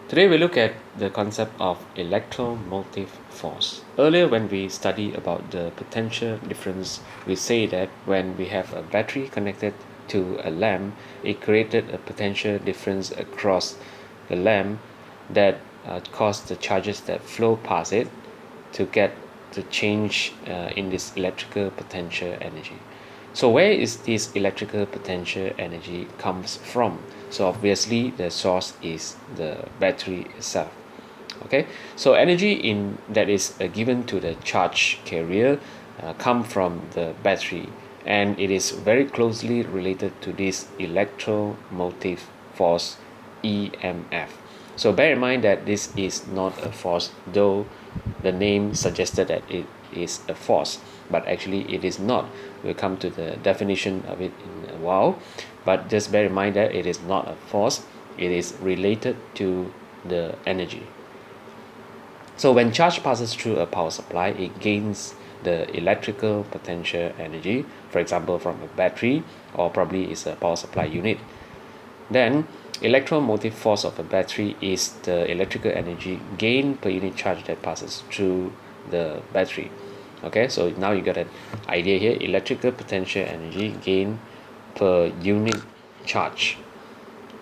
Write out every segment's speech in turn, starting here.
Today we look at the concept of electromotive force. Earlier when we studied about the potential difference, we say that when we have a battery connected to a lamp, it created a potential difference across the lamp that caused the charges that flow past it to get the change in this electrical potential energy. So where is this electrical potential energy comes from? So obviously the source is the battery itself. Okay, so energy in that is given to the charge carrier come from the battery, and it is very closely related to this electromotive force, EMF. So bear in mind that this is not a force, though the name suggested that it is a force, but actually it is not. We'll come to the definition of it in a while, but just bear in mind that it is not a force, it is related to the energy. So when charge passes through a power supply, it gains the electrical potential energy, for example from a battery, or probably is a power supply unit. Then electromotive force of a battery is the electrical energy gained per unit charge that passes through the battery. Okay, so now you got an idea here: electrical potential energy gained per unit charge.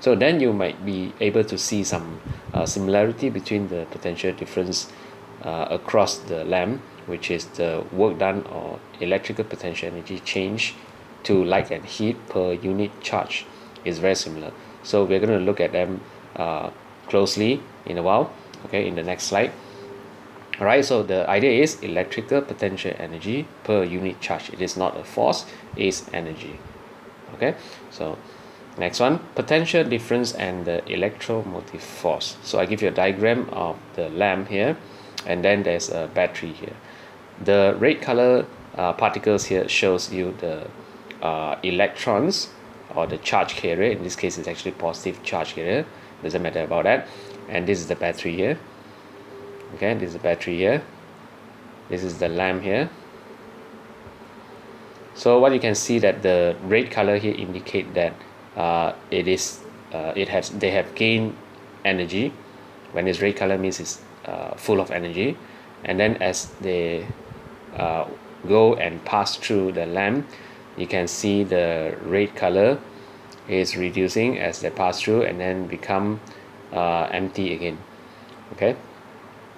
So then you might be able to see some similarity between the potential difference across the lamp, which is the work done or electrical potential energy change to light and heat per unit charge is very similar. So we're going to look at them closely in a while, okay, in the next slide. Alright, so the idea is electrical potential energy per unit charge. It is not a force, it is energy. Okay, so next one, potential difference and the electromotive force. So I give you a diagram of the lamp here, and then there's a battery here. The red color particles here shows you the electrons or the charge carrier. In this case, it's actually positive charge carrier. Doesn't matter about that. And this is the battery here. Okay, this is the battery here. This is the lamp here. So what you can see that the red color here indicate that they have gained energy. When it's red color means it's full of energy, and then as they go and pass through the lamp, you can see the red color is reducing as they pass through and then become empty again. Okay,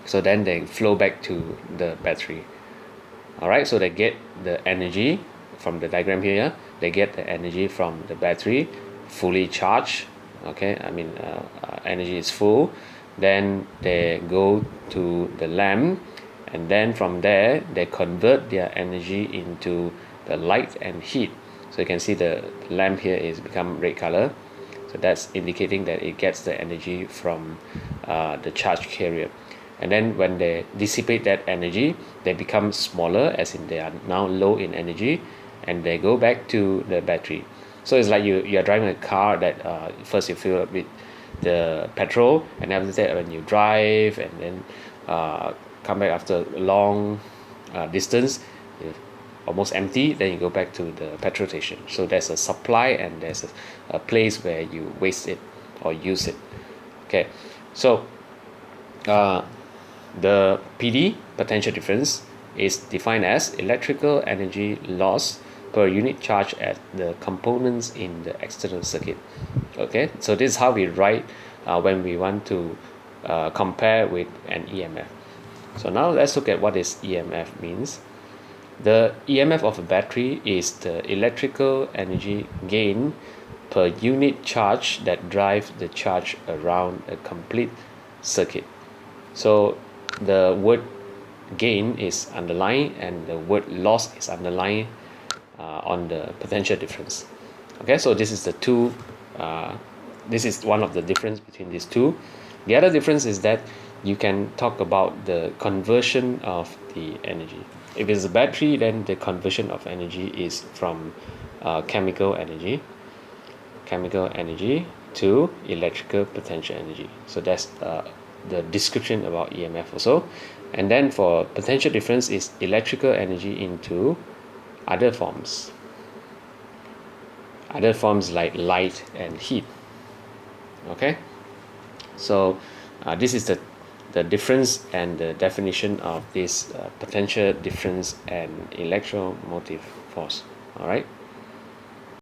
so then they flow back to the battery. Alright, so they get the energy from the diagram here. They get the energy from the battery fully charged. Okay, I mean energy is full. Then they go to the lamp, and then from there they convert their energy into the light and heat. So you can see the lamp here is become red color. So that's indicating that it gets the energy from the charge carrier. And then when they dissipate that energy, they become smaller, as in they are now low in energy, and they go back to the battery. So it's like you are driving a car that first you fill up with the petrol, and after that when you drive and then come back after a long distance, almost empty, then you go back to the petrol station. So there's a supply and there's a place where you waste it or use it. Okay, so the PD, potential difference, is defined as electrical energy loss per unit charge at the components in the external circuit. Okay, so this is how we write when we want to compare with an EMF. So now let's look at what this EMF means. The EMF of a battery is the electrical energy gain per unit charge that drives the charge around a complete circuit. So the word gain is underlined and the word loss is underlined on the potential difference. Okay, so this is the two. This is one of the difference between these two. The other difference is that you can talk about the conversion of the energy. If it's a battery, then the conversion of energy is from chemical energy to electrical potential energy. So that's the description about EMF also. And then for potential difference is electrical energy into other forms like light and heat. Okay, so This is the difference and the definition of this potential difference and electromotive force. All right.